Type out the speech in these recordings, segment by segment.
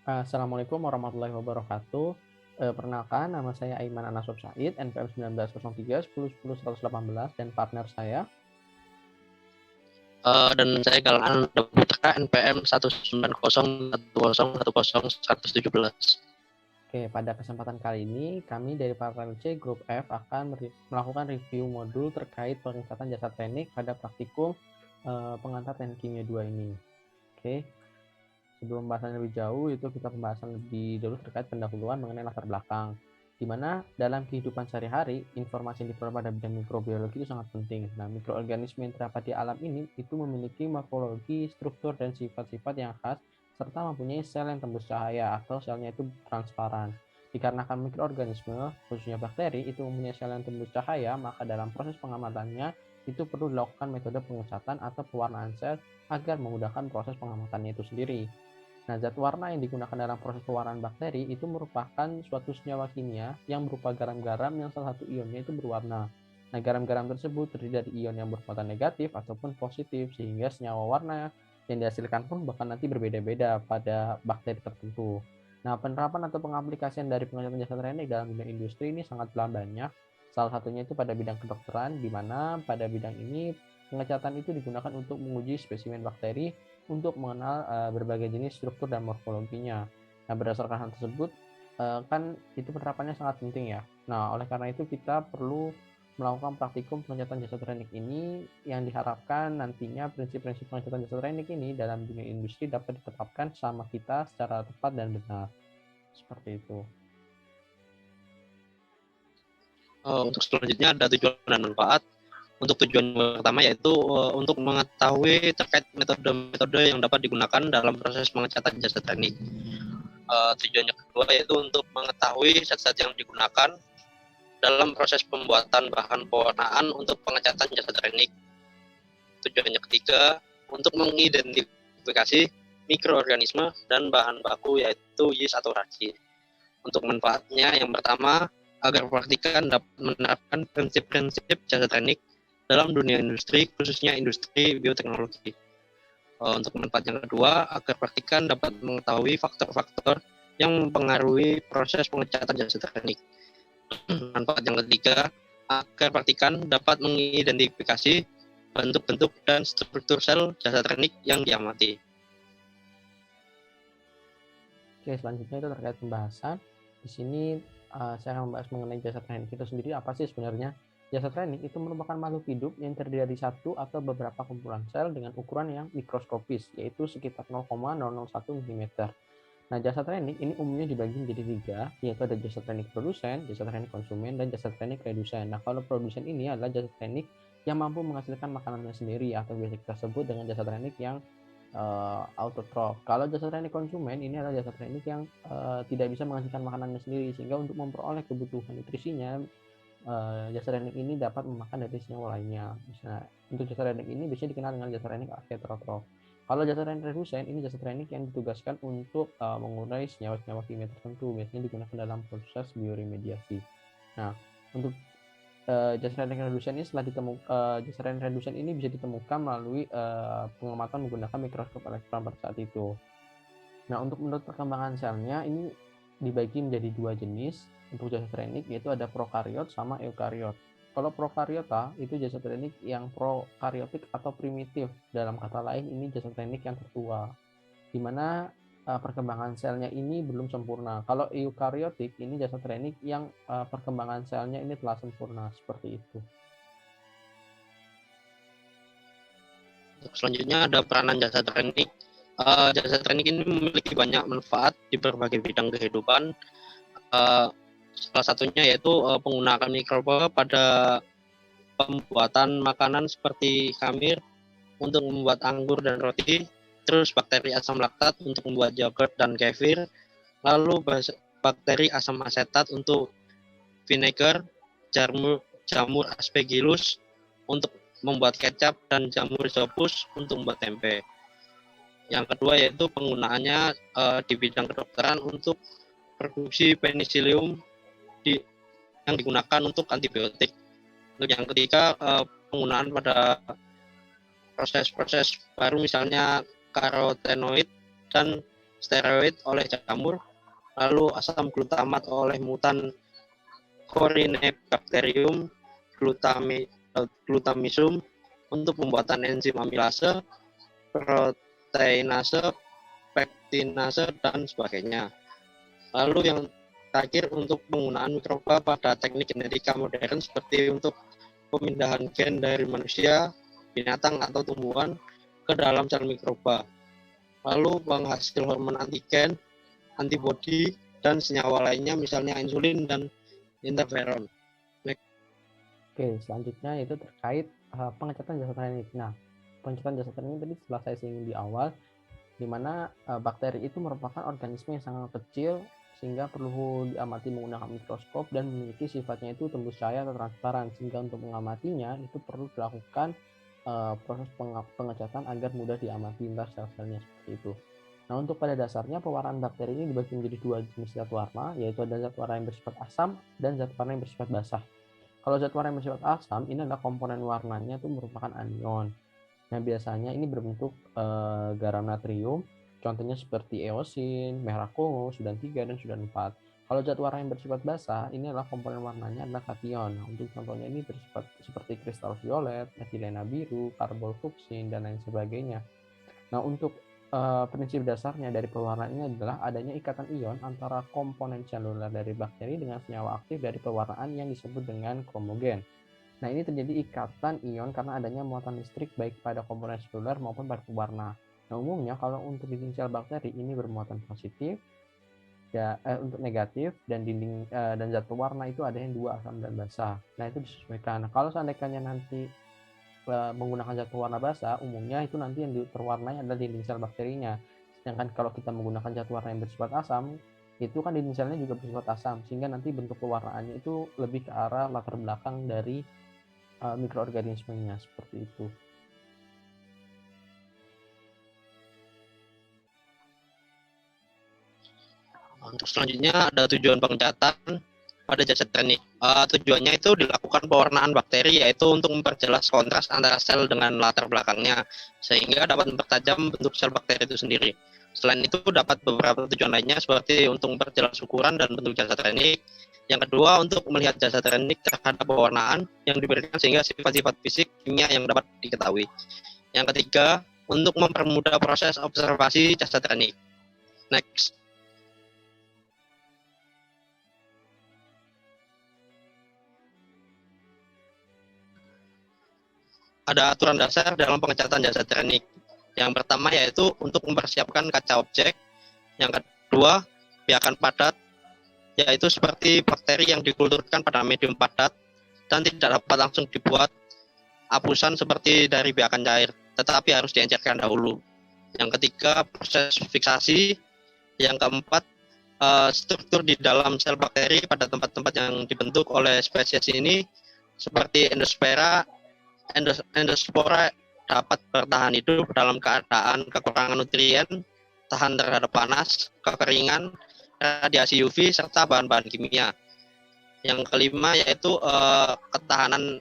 Assalamualaikum warahmatullahi wabarakatuh. Perkenalkan, nama saya Aiman Anasop Said, NPM 1903 10 10 118, dan partner saya. Dan saya Galang Putra NPM 19010101117. Oke, pada kesempatan kali ini, kami dari Partner C Grup F akan melakukan review modul terkait pengecatan jasa teknik pada praktikum pengantar teknik kimia 2 ini. Oke, sebelum pembahasan lebih jauh, itu kita pembahasan lebih dulu terkait pendahuluan mengenai latar belakang. Di mana dalam kehidupan sehari-hari, informasi yang diperoleh pada bidang mikrobiologi itu sangat penting. Nah, mikroorganisme yang terdapat di alam ini itu memiliki morfologi, struktur, dan sifat-sifat yang khas, serta mempunyai sel yang tembus cahaya atau selnya itu transparan. Dikarenakan mikroorganisme, khususnya bakteri, itu mempunyai sel yang tembus cahaya, maka dalam proses pengamatannya itu perlu dilakukan metode pengecatan atau pewarnaan sel agar memudahkan proses pengamatannya itu sendiri. Nah, zat warna yang digunakan dalam proses pewarnaan bakteri itu merupakan suatu senyawa kimia yang berupa garam-garam yang salah satu ionnya itu berwarna. Nah, garam-garam tersebut terdiri dari ion yang bermuatan negatif ataupun positif, sehingga senyawa warna yang dihasilkan pun bahkan nanti berbeda-beda pada bakteri tertentu. Nah, penerapan atau pengaplikasian dari pengecatan jasa teknik dalam bidang industri ini sangatlah banyak. Salah satunya itu pada bidang kedokteran, di mana pada bidang ini pengecatan itu digunakan untuk menguji spesimen bakteri untuk mengenal berbagai jenis struktur dan morfologinya. Nah, berdasarkan hal tersebut, kan itu penerapannya sangat penting ya. Nah, oleh karena itu kita perlu melakukan praktikum pengecatan jasa teknik ini yang diharapkan nantinya prinsip-prinsip pengecatan jasa teknik ini dalam dunia industri dapat ditetapkan sama kita secara tepat dan benar. Seperti itu. Untuk selanjutnya ada tujuan dan manfaat. Untuk tujuan pertama yaitu untuk mengetahui terkait metode-metode yang dapat digunakan dalam proses pengecatan jasa teknik. Tujuan yang kedua yaitu untuk mengetahui zat-zat yang digunakan dalam proses pembuatan bahan pewarnaan untuk pengecatan jasa teknik. Tujuan yang ketiga untuk mengidentifikasi mikroorganisme dan bahan baku yaitu yeast atau ragi. Untuk manfaatnya yang pertama, agar praktikan dapat menerapkan prinsip-prinsip jasa teknik dalam dunia industri, khususnya industri bioteknologi. Untuk manfaat yang kedua, agar praktikan dapat mengetahui faktor-faktor yang mempengaruhi proses pengecatan jasa teknik. Manfaat yang ketiga, agar praktikan dapat mengidentifikasi bentuk-bentuk dan struktur sel jasa teknik yang diamati. Oke, selanjutnya itu terkait pembahasan. Di sini saya akan membahas mengenai jasa teknik itu sendiri. Apa sih sebenarnya? Jasa teknik itu merupakan makhluk hidup yang terdiri dari satu atau beberapa kumpulan sel dengan ukuran yang mikroskopis, yaitu sekitar 0,001 mm. Nah, jasa teknik ini umumnya dibagi menjadi tiga, yaitu ada jasa teknik produsen, jasa teknik konsumen, dan jasa teknik redusen. Nah, kalau produsen ini adalah jasa teknik yang mampu menghasilkan makanannya sendiri atau biasa kita sebut dengan jasa teknik yang autotrof. Kalau jasa teknik konsumen ini adalah jasa teknik yang tidak bisa menghasilkan makanannya sendiri, sehingga untuk memperoleh kebutuhan nutrisinya jasa teknik ini dapat memakan dari senyawa lainnya. Misalnya, untuk jasa teknik ini biasanya dikenal dengan jasa teknik heterotrof. Kalau jasa teknik redusen ini jasa teknik yang ditugaskan untuk mengurai senyawa-senyawa kimia tertentu, biasanya digunakan dalam proses bioremediasi. Nah, untuk jasa teknik redusen ini jasa teknik redusen ini bisa ditemukan melalui pengamatan menggunakan mikroskop elektron pada saat itu. Nah, untuk menurut perkembangan selnya ini dibagi menjadi dua jenis untuk jasa teknik, yaitu ada prokariot sama eukariot. Kalau prokariota itu jasa teknik yang prokariotik atau primitif. Dalam kata lain ini jasa teknik yang tertua, di mana perkembangan selnya ini belum sempurna. Kalau eukariotik ini jasa teknik yang perkembangan selnya ini telah sempurna, seperti itu. Untuk selanjutnya ada peranan jasa teknik. Jasa teknik ini memiliki banyak manfaat di berbagai bidang kehidupan. Salah satunya yaitu penggunaan mikroba pada pembuatan makanan seperti khamir untuk membuat anggur dan roti, terus bakteri asam laktat untuk membuat yogurt dan kefir, lalu bakteri asam asetat untuk vinegar, jamur aspergillus untuk membuat kecap, dan jamur rhizopus untuk membuat tempe. Yang kedua yaitu penggunaannya di bidang kedokteran untuk produksi penicillium yang digunakan untuk antibiotik. Untuk yang ketiga penggunaan pada proses-proses baru misalnya karotenoid dan steroid oleh jamur, lalu asam glutamat oleh mutan Corynebacterium glutamisum untuk pembuatan enzim amilase, proteinase, pektinase, dan sebagainya. Lalu yang terakhir untuk penggunaan mikroba pada teknik genetika modern seperti untuk pemindahan gen dari manusia, binatang, atau tumbuhan ke dalam sel mikroba. Lalu penghasil hormon antigen, antibodi, dan senyawa lainnya misalnya insulin dan interferon. Oke, selanjutnya itu terkait pengecatan jasa teknik. Nah, pengecatan jasa teknik tadi setelah saya singgung di awal, di mana bakteri itu merupakan organisme yang sangat kecil sehingga perlu diamati menggunakan mikroskop dan memiliki sifatnya itu tembus cahaya atau transparan, sehingga untuk mengamatinya itu perlu dilakukan proses pengecatan agar mudah diamati lintas sel-selnya seperti itu. Nah, untuk pada dasarnya pewarnaan bakteri ini dibagi menjadi dua jenis zat warna, yaitu ada zat warna yang bersifat asam dan zat warna yang bersifat basah. Kalau zat warna yang bersifat asam, ini adalah komponen warnanya itu merupakan anion. Nah, biasanya ini berbentuk garam natrium, contohnya seperti eosin, merah Kongo, sudan 3, dan sudan 4. Kalau zat warna yang bersifat basah, ini adalah komponen warnanya adalah kation. Nah, untuk contohnya ini bersifat seperti kristal violet, metilena biru, karbol fuksin, dan lain sebagainya. Nah, untuk prinsip dasarnya dari pewarnaan ini adalah adanya ikatan ion antara komponen seluler dari bakteri dengan senyawa aktif dari pewarnaan yang disebut dengan kromogen. Nah, ini terjadi ikatan ion karena adanya muatan listrik baik pada komponen seluler maupun pada pewarna. Nah, umumnya kalau untuk dinding sel bakteri ini bermuatan positif, untuk negatif, dan dinding dan zat pewarna itu ada yang dua, asam dan basah. Nah, itu disesuaikan. Nah, kalau seandainya nanti menggunakan zat pewarna basah, umumnya itu nanti yang terwarnai adalah dinding sel bakterinya. Sedangkan kalau kita menggunakan zat warna yang bersifat asam, itu kan dinding selnya juga bersifat asam, sehingga nanti bentuk pewarnaannya itu lebih ke arah latar belakang dari mikroorganismenya seperti itu. Untuk selanjutnya ada tujuan pengecatan pada jasa teknik. Tujuannya itu dilakukan pewarnaan bakteri, yaitu untuk memperjelas kontras antara sel dengan latar belakangnya, sehingga dapat mempertajam bentuk sel bakteri itu sendiri. Selain itu dapat beberapa tujuan lainnya seperti untuk memperjelas ukuran dan bentuk jasa teknik. Yang kedua, untuk melihat jasa teknik terhadap pewarnaan yang diberikan sehingga sifat-sifat fisik kimia yang dapat diketahui. Yang ketiga, untuk mempermudah proses observasi jasa teknik. Next. Ada aturan dasar dalam pengecatan jasa teknik. Yang pertama yaitu untuk mempersiapkan kaca objek. Yang kedua, biakan padat, yaitu seperti bakteri yang dikulturkan pada medium padat dan tidak dapat langsung dibuat apusan seperti dari biakan cair, tetapi harus diencerkan dahulu. Yang ketiga, proses fiksasi. Yang keempat, struktur di dalam sel bakteri pada tempat-tempat yang dibentuk oleh spesies ini seperti endospora dapat bertahan hidup dalam keadaan kekurangan nutrien, tahan terhadap panas, kekeringan, radiasi UV, serta bahan-bahan kimia. Yang kelima yaitu ketahanan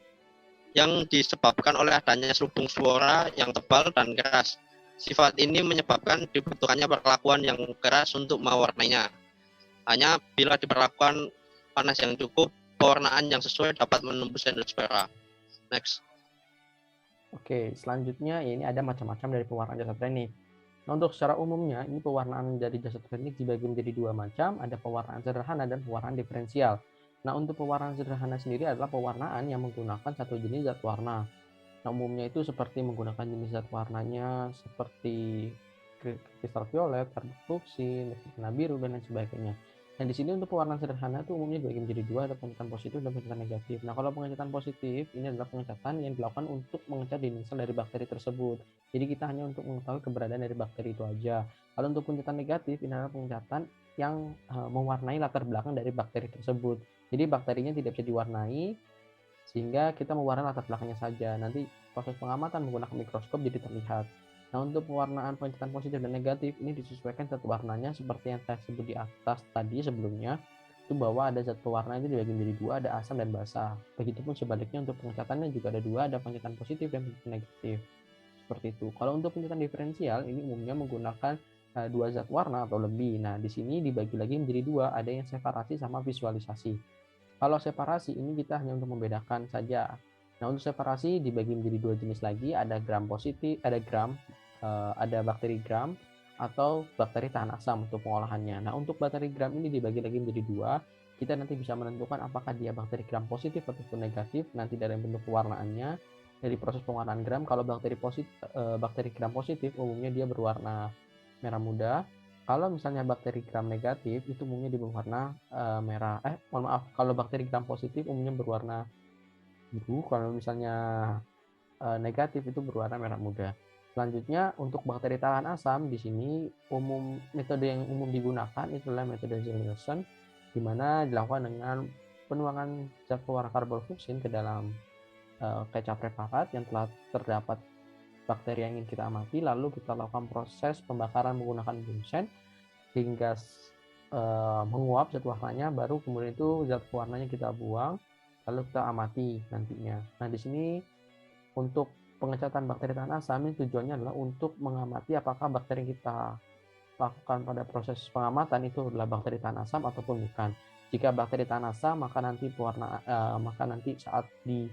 yang disebabkan oleh adanya selubung spora yang tebal dan keras. Sifat ini menyebabkan dibutuhkannya perlakuan yang keras untuk mewarnainya. Hanya bila diperlakukan panas yang cukup, pewarnaan yang sesuai dapat menembus endospora. Next. Oke, selanjutnya ini ada macam-macam dari pewarnaan jasa teknik. Nah, untuk secara umumnya ini pewarnaan dari jasa teknik dibagi menjadi dua macam, ada pewarnaan sederhana dan pewarnaan diferensial. Nah, untuk pewarnaan sederhana sendiri adalah pewarnaan yang menggunakan satu jenis zat warna. Nah, umumnya itu seperti menggunakan jenis zat warnanya seperti kristal violet, karboksin, warna biru, dan lain sebagainya. Nah, di sini untuk pewarnaan sederhana itu umumnya dibagi menjadi dua, ada pengecatan positif dan pengecatan negatif. Nah, kalau pengecatan positif ini adalah pengecatan yang dilakukan untuk mengecat dinding sel dari bakteri tersebut. Jadi kita hanya untuk mengetahui keberadaan dari bakteri itu aja. Kalau untuk pengecatan negatif ini adalah pengecatan yang mewarnai latar belakang dari bakteri tersebut. Jadi bakterinya tidak bisa diwarnai, sehingga kita mewarnai latar belakangnya saja. Nanti proses pengamatan menggunakan mikroskop jadi terlihat. Nah, untuk pewarnaan pengecatan positif dan negatif ini disesuaikan zat warnanya seperti yang saya sebut di atas tadi sebelumnya, itu bahwa ada zat pewarna itu dibagi menjadi dua, ada asam dan basah. Begitupun sebaliknya untuk pengecatannya juga ada dua, ada pengecatan positif dan pengecatan negatif. Seperti itu. Kalau untuk pengecatan diferensial ini umumnya menggunakan dua zat warna atau lebih. Nah, di sini dibagi lagi menjadi dua, ada yang separasi sama visualisasi. Kalau separasi ini kita hanya untuk membedakan saja. Nah, untuk separasi dibagi menjadi dua jenis lagi, ada gram positif, ada bakteri gram atau bakteri tahan asam untuk pengolahannya. Nah, untuk bakteri gram ini dibagi lagi menjadi dua. Kita nanti bisa menentukan apakah dia bakteri gram positif ataupun negatif nanti dari bentuk pewarnaannya dari proses pewarnaan gram. Kalau bakteri gram positif umumnya dia berwarna merah muda. Kalau misalnya bakteri gram negatif itu umumnya dia berwarna merah. Mohon maaf, kalau bakteri gram positif umumnya berwarna biru. Kalau misalnya negatif itu berwarna merah muda. Selanjutnya untuk bakteri tahan asam di sini metode yang umum digunakan itulah metode Zell-Nielsen, di mana dilakukan dengan penuangan zat pewarna karbofluksin ke dalam kecap preparat yang telah terdapat bakteri yang ingin kita amati, lalu kita lakukan proses pembakaran menggunakan bunsen hingga menguap zat warnanya, baru kemudian itu zat warnanya kita buang, lalu kita amati nantinya. Nah, di sini untuk pengecatan bakteri tahan asam ini tujuannya adalah untuk mengamati apakah bakteri yang kita lakukan pada proses pengamatan itu adalah bakteri tahan asam ataupun bukan. Jika bakteri tahan asam, maka nanti saat di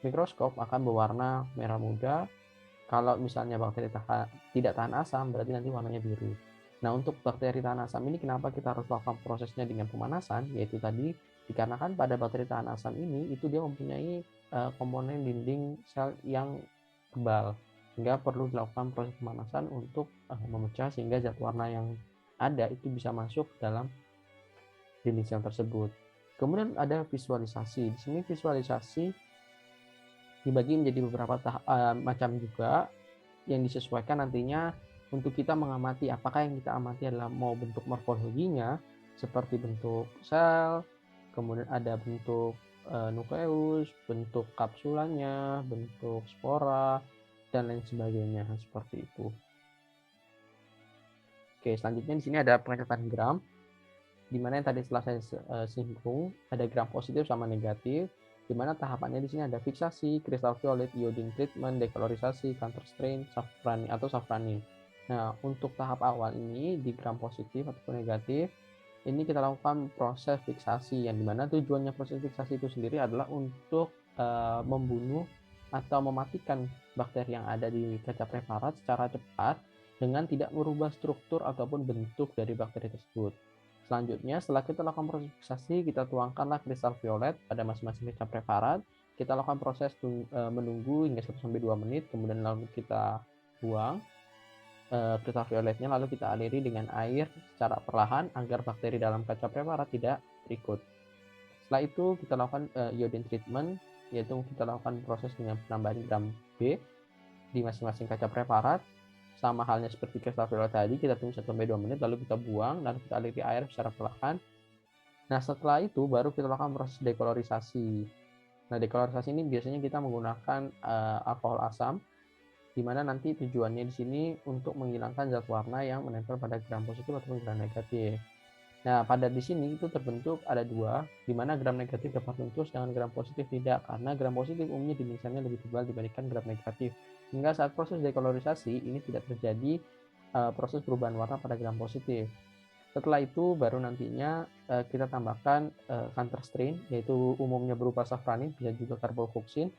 mikroskop akan berwarna merah muda. Kalau misalnya bakteri tidak tahan asam, berarti nanti warnanya biru. Nah, untuk bakteri tahan asam ini kenapa kita harus lakukan prosesnya dengan pemanasan? Yaitu tadi dikarenakan pada bakteri tahan asam ini itu dia mempunyai komponen dinding sel yang tebal, sehingga perlu dilakukan proses pemanasan untuk memecah sehingga zat warna yang ada itu bisa masuk dalam dinding sel tersebut. Kemudian ada visualisasi. Di sini visualisasi dibagi menjadi beberapa macam juga yang disesuaikan nantinya untuk kita mengamati apakah yang kita amati adalah mau bentuk morfologinya seperti bentuk sel, kemudian ada bentuk nukleus, bentuk kapsulanya, bentuk spora, dan lain sebagainya seperti itu. Oke, selanjutnya di sini ada pengecatan gram, di mana yang tadi setelah saya singgung ada gram positif sama negatif, di mana tahapannya di sini ada fiksasi, kristal violet, iodine treatment, dekolorisasi, counter strain, safranin. Nah, untuk tahap awal ini di gram positif ataupun negatif, ini kita lakukan proses fiksasi yang dimana tujuannya proses fiksasi itu sendiri adalah untuk membunuh atau mematikan bakteri yang ada di kaca preparat secara cepat dengan tidak merubah struktur ataupun bentuk dari bakteri tersebut. Selanjutnya, setelah kita lakukan proses fiksasi, kita tuangkanlah kristal violet pada masing-masing kaca preparat. Kita lakukan proses menunggu hingga 1-2 menit, kemudian lalu kita buang kristal violetnya, lalu kita aliri dengan air secara perlahan agar bakteri dalam kaca preparat tidak ikut. Setelah itu kita lakukan iodine treatment, yaitu kita lakukan proses dengan penambahan gram B di masing-masing kaca preparat. Sama halnya seperti kristal violet tadi, kita tunggu 1-2 menit, lalu kita buang, lalu kita aliri air secara perlahan. Nah, setelah itu baru kita lakukan proses dekolorisasi. Nah, dekolorisasi ini biasanya kita menggunakan alkohol asam, di mana nanti tujuannya di sini untuk menghilangkan zat warna yang menempel pada gram positif ataupun gram negatif. Nah, pada di sini itu terbentuk ada dua, di mana gram negatif dapat luntur sedangkan gram positif tidak, karena gram positif umumnya dimensinya lebih tebal dibandingkan gram negatif. Hingga saat proses dekolorisasi ini tidak terjadi proses perubahan warna pada gram positif. Setelah itu baru nantinya kita tambahkan counter strain, yaitu umumnya berupa safranin, bisa juga karbofluksin.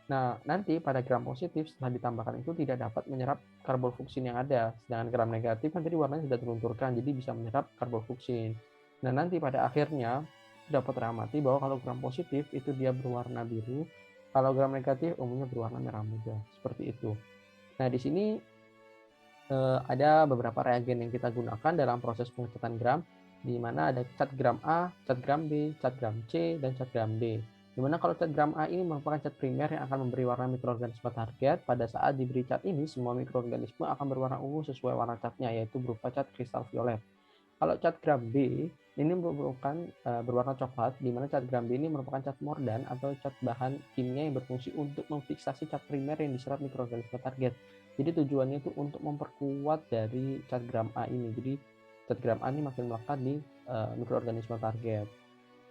Nah, nanti pada gram positif setelah ditambahkan itu tidak dapat menyerap karbofluksin yang ada, sedangkan gram negatif kan tadi warnanya sudah terlunturkan, jadi bisa menyerap karbofluksin. Nah, nanti pada akhirnya dapat teramati bahwa kalau gram positif itu dia berwarna biru, kalau gram negatif umumnya berwarna merah muda, seperti itu. Nah, di sini ada beberapa reagen yang kita gunakan dalam proses pengecatan gram, di mana ada cat gram A, cat gram B, cat gram C, dan cat gram D. Di mana kalau cat gram A ini merupakan cat primer yang akan memberi warna mikroorganisme target. Pada saat diberi cat ini, semua mikroorganisme akan berwarna ungu sesuai warna catnya, yaitu berupa cat kristal violet. Kalau cat gram B ini merupakan berwarna coklat, di mana cat gram B ini merupakan cat mordan atau cat bahan kimia yang berfungsi untuk memfiksasi cat primer yang diserap mikroorganisme target. Jadi tujuannya itu untuk memperkuat dari cat gram A ini. Jadi cat gram A ini makin melekat di mikroorganisme target.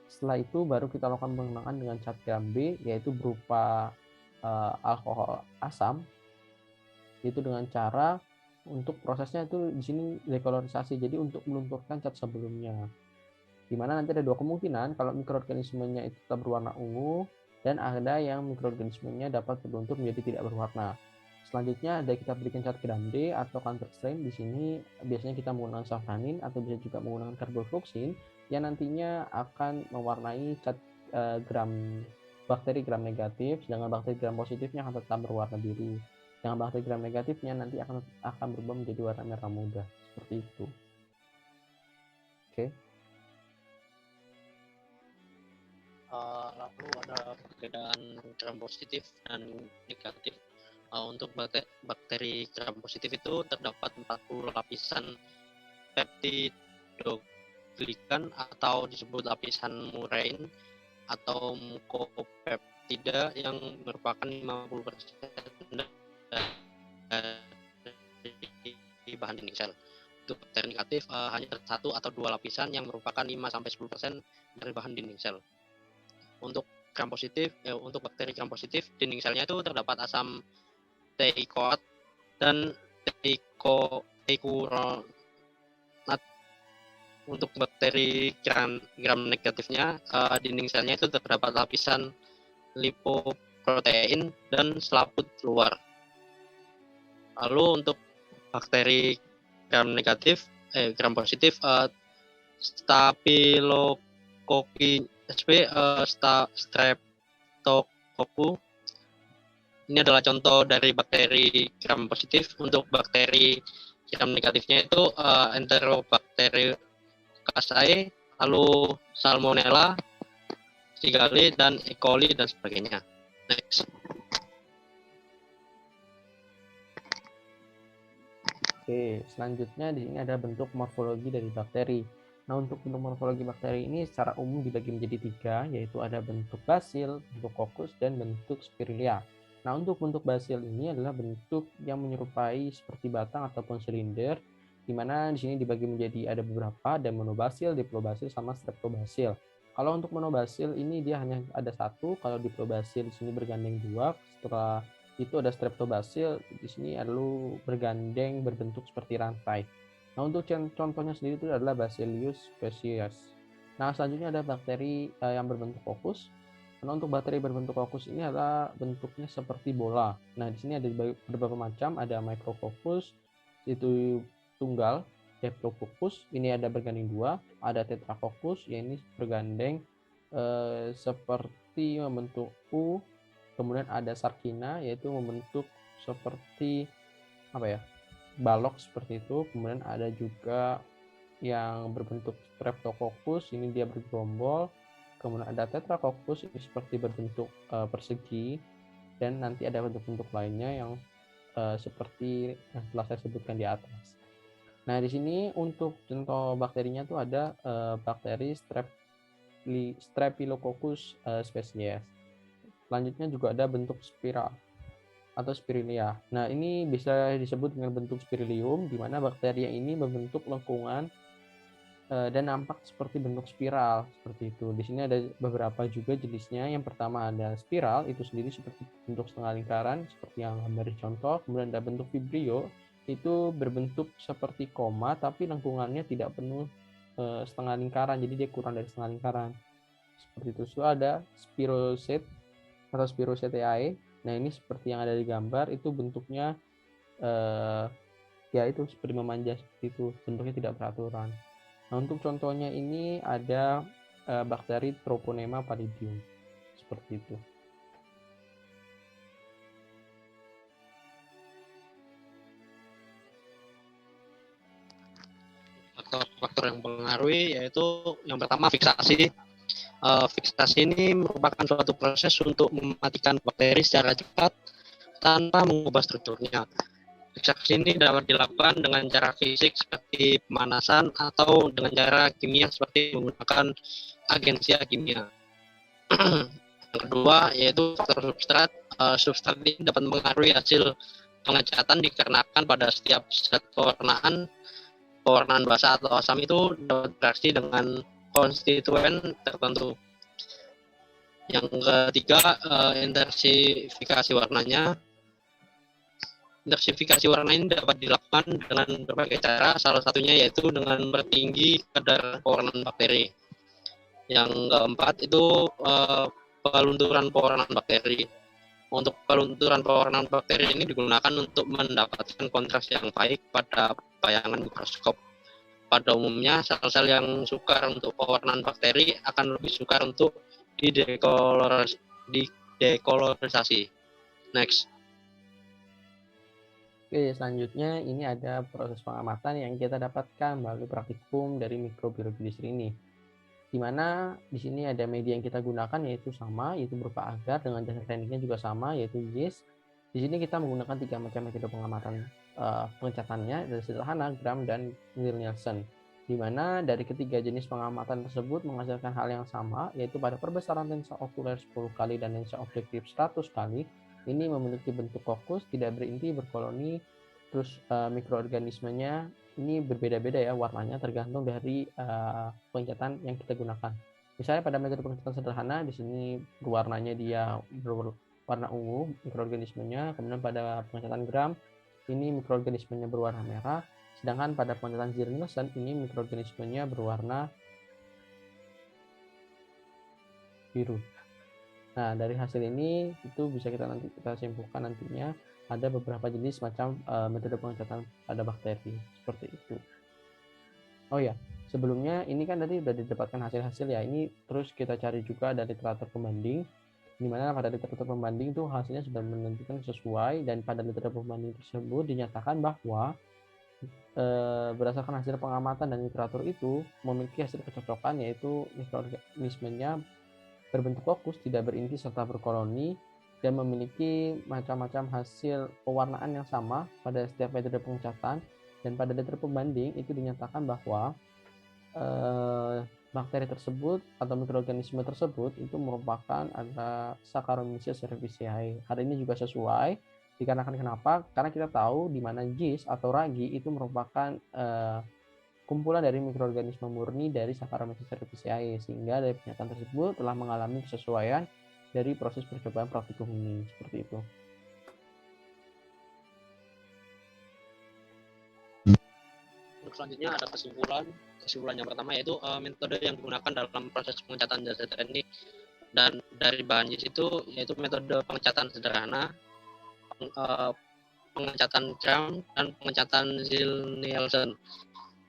Setelah itu baru kita lakukan pengembangan dengan cat gram B, yaitu berupa alkohol asam, itu dengan cara untuk prosesnya itu di sini dekolorisasi, jadi untuk melunturkan cat sebelumnya. Di mana nanti ada dua kemungkinan, kalau mikroorganismenya itu tetap berwarna ungu dan ada yang mikroorganismenya dapat berluntur menjadi tidak berwarna. Selanjutnya ada kita berikan cat grande atau counter stain. Di sini biasanya kita menggunakan safranin atau bisa juga menggunakan carbofluxin yang nantinya akan mewarnai cat gram bakteri gram negatif, sedangkan bakteri gram positifnya akan tetap berwarna biru. Yang bakteri gram negatifnya nanti akan berubah menjadi warna merah muda, seperti itu. Oke. Lalu ada perbedaan gram positif dan negatif. Untuk bakteri gram positif itu terdapat 40 lapisan peptidoglikan atau disebut lapisan murein atau mukopeptida yang merupakan 50% dari bahan dinding sel. Untuk bakteri negatif hanya satu atau dua lapisan yang merupakan 5-10% dari bahan dinding sel. Untuk bakteri gram positif, dinding selnya itu terdapat asam teikoat dan teikurolnat. Untuk bakteri gram negatifnya, dinding selnya itu terdapat lapisan lipoprotein dan selaput luar. Lalu untuk bakteri gram positif, Staphylococcus Streptococcus. Ini adalah contoh dari bakteri gram positif. Untuk bakteri gram negatifnya itu Enterobacteriaceae, lalu Salmonella, Shigella, dan E. coli dan sebagainya. Next. Oke, selanjutnya di sini ada bentuk morfologi dari bakteri. Nah, untuk bentuk morfologi bakteri ini secara umum dibagi menjadi tiga, yaitu ada bentuk basil, bentuk kokus, dan bentuk spirillea. Nah, untuk bentuk basil ini adalah bentuk yang menyerupai seperti batang ataupun silinder, di mana di sini dibagi menjadi ada beberapa, ada monobasil, diplobasil, sama streptobasil. Kalau untuk monobasil ini dia hanya ada satu, kalau diplobasil di sini bergandeng dua, setelah itu ada streptobasil, di sini lalu bergandeng berbentuk seperti rantai. Nah, untuk contohnya sendiri itu adalah Bacillus species. Nah, selanjutnya ada bakteri yang berbentuk kokus. Nah, untuk bakteri berbentuk kokus ini adalah bentuknya seperti bola. Nah, di sini ada beberapa macam, ada Micrococcus, itu tunggal, Diplococcus, ini ada bergandeng dua, ada Tetracoccus, ya ini bergandeng seperti membentuk U. Kemudian ada Sarkina, yaitu membentuk seperti balok seperti itu. Kemudian ada juga yang berbentuk Streptococcus, ini dia bergerombol. Kemudian ada Tetracoccus, ini seperti berbentuk persegi. Dan nanti ada bentuk-bentuk lainnya yang seperti yang telah saya sebutkan di atas. Nah, di sini untuk contoh bakterinya tuh ada bakteri Staphylococcus species. Selanjutnya juga ada bentuk spiral atau spirillea. Nah, ini bisa disebut dengan bentuk spirilium, di mana bakteri ini membentuk lengkungan dan nampak seperti bentuk spiral, seperti itu. Di sini ada beberapa juga jenisnya. Yang pertama ada spiral, itu sendiri seperti bentuk setengah lingkaran, seperti yang gambar di contoh. Kemudian ada bentuk vibrio, itu berbentuk seperti koma, tapi lengkungannya tidak penuh setengah lingkaran, jadi dia kurang dari setengah lingkaran. Seperti itu. So, ada spiroset atau Spirosetae. Nah, ini seperti yang ada di gambar, itu bentuknya ya itu seperti memanjang seperti itu, bentuknya tidak beraturan. Nah, untuk contohnya ini ada bakteri Troponema pallidum, seperti itu. Faktor-faktor yang mempengaruhi yaitu yang pertama fiksasi. Fiksasi ini merupakan suatu proses untuk mematikan bakteri secara cepat tanpa mengubah strukturnya. Fiksasi ini dapat dilakukan dengan cara fisik seperti pemanasan atau dengan cara kimia seperti menggunakan agensia kimia. Yang kedua yaitu faktor substrat. Substrat ini dapat mengaruhi hasil pengecatan dikarenakan pada setiap zat pewarnaan basah atau asam itu dapat bereaksi dengan konstituen tertentu. Yang ketiga, intensifikasi warnanya. Diversifikasi warna ini dapat dilakukan dengan berbagai cara, salah satunya yaitu dengan mempertinggi kadar pewarnaan bakteri. Yang keempat itu pelunturan pewarnaan bakteri. Untuk pelunturan pewarnaan bakteri ini digunakan untuk mendapatkan kontras yang baik pada bayangan mikroskop. Pada umumnya, sel-sel yang sukar untuk pewarnaan bakteri akan lebih sukar untuk didekolorisasi. Next. Oke, selanjutnya ini ada proses pengamatan yang kita dapatkan melalui praktikum dari mikrobiologi industri ini. Di mana di sini ada media yang kita gunakan yaitu sama, yaitu berupa agar dengan dasar tekniknya juga sama, yaitu yeast. Di sini kita menggunakan 3 macam metode pengamatan pengecatannya, dari sederhana, gram, dan Nielsen. Di mana dari ketiga jenis pengamatan tersebut menghasilkan hal yang sama, yaitu pada perbesaran lensa okuler 10 kali dan lensa objektif 100 kali, ini memiliki bentuk kokus, tidak berinti, berkoloni, terus mikroorganismenya ini berbeda-beda ya warnanya tergantung dari pengecatan yang kita gunakan. Misalnya pada metode pengecatan sederhana di sini berwarnanya dia berwarna ungu mikroorganismenya, kemudian pada pengecatan gram ini mikroorganismenya berwarna merah, sedangkan pada pengecatan Nielsen ini mikroorganismenya berwarna biru. Nah, dari hasil ini itu bisa kita simpulkan nantinya ada beberapa jenis macam metode pengecatan pada bakteri seperti itu. Oh ya, sebelumnya ini kan tadi sudah didapatkan hasil-hasil ya. Ini terus kita cari juga dari literatur pembanding, di mana pada literatur pembanding itu hasilnya sudah menentukan sesuai, dan pada literatur pembanding tersebut dinyatakan bahwa berdasarkan hasil pengamatan dan literatur itu memiliki hasil kecocokan, yaitu mikroorganismenya berbentuk fokus, tidak berinti serta berkoloni, dan memiliki macam-macam hasil pewarnaan yang sama pada setiap metode pengecatan. Dan pada literatur pembanding itu dinyatakan bahwa bakteri tersebut atau mikroorganisme tersebut itu merupakan ada Saccharomyces cerevisiae. Hal ini juga sesuai dikarenakan kenapa? Karena kita tahu di mana yeast atau ragi itu merupakan kumpulan dari mikroorganisme murni dari Saccharomyces cerevisiae, sehingga dari pernyataan tersebut telah mengalami kesesuaian dari proses percobaan praktikum ini, seperti itu. Untuk selanjutnya ada kesimpulan yang pertama yaitu metode yang digunakan dalam proses pengecatan jasa teknik dan dari bahan yeast itu yaitu metode pengecatan sederhana, pengecatan gram, dan pengecatan Nielsen.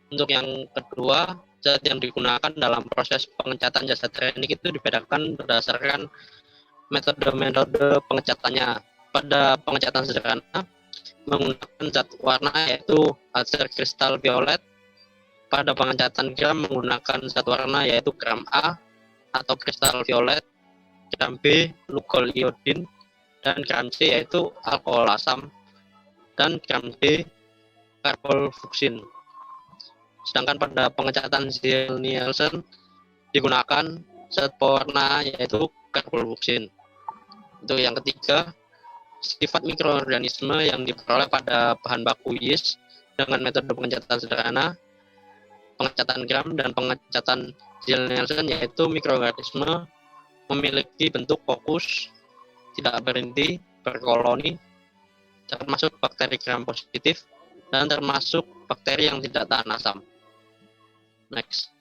Untuk yang kedua, zat yang digunakan dalam proses pengecatan jasa teknik itu dibedakan berdasarkan metode pengecatannya. Pada pengecatan sederhana menggunakan zat warna yaitu acer kristal violet. Pada pengecatan gram menggunakan zat warna yaitu gram A atau kristal violet, gram B lugol iodin, dan gram C yaitu alkohol asam, dan gram D karbofluksin. Sedangkan pada pengecatan Nielsen digunakan zat pewarna yaitu karbofluksin. Untuk yang ketiga, sifat mikroorganisme yang diperoleh pada bahan baku yeast dengan metode pengecatan sederhana, pengecatan gram, dan pengecatan Nielsen yaitu mikroorganisme memiliki bentuk fokus, tidak berinti, berkoloni, termasuk bakteri gram positif, dan termasuk bakteri yang tidak tahan asam. Next.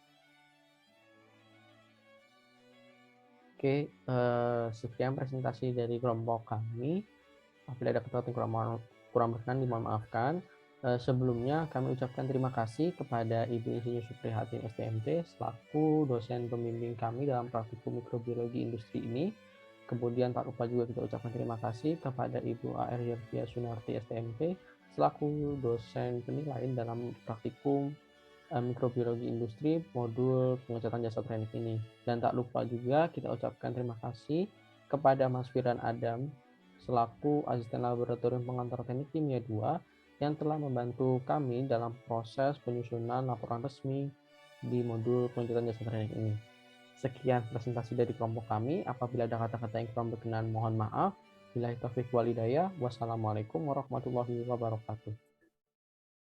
Oke, sekian presentasi dari kelompok kami. Apabila ada kata kurang berkenan dimohon maafkan. Sebelumnya kami ucapkan terima kasih kepada Ibu Insinyur Suprihatin STMT selaku dosen pembimbing kami dalam praktikum mikrobiologi industri ini. Kemudian tak lupa juga kita ucapkan terima kasih kepada Ibu AR Yervia Sunarti STMT selaku dosen penilaian dalam praktikum mikrobiologi industri modul pengecatan jasa teknik ini. Dan tak lupa juga kita ucapkan terima kasih kepada Mas Firdan Adam selaku asisten laboratorium pengantar teknik kimia 2 yang telah membantu kami dalam proses penyusunan laporan resmi di modul pengecatan jasa teknik ini. Sekian presentasi dari kelompok kami. Apabila ada kata-kata yang kurang berkenan mohon maaf. Billahi taufiq wal hidayah. Wassalamualaikum warahmatullahi wabarakatuh.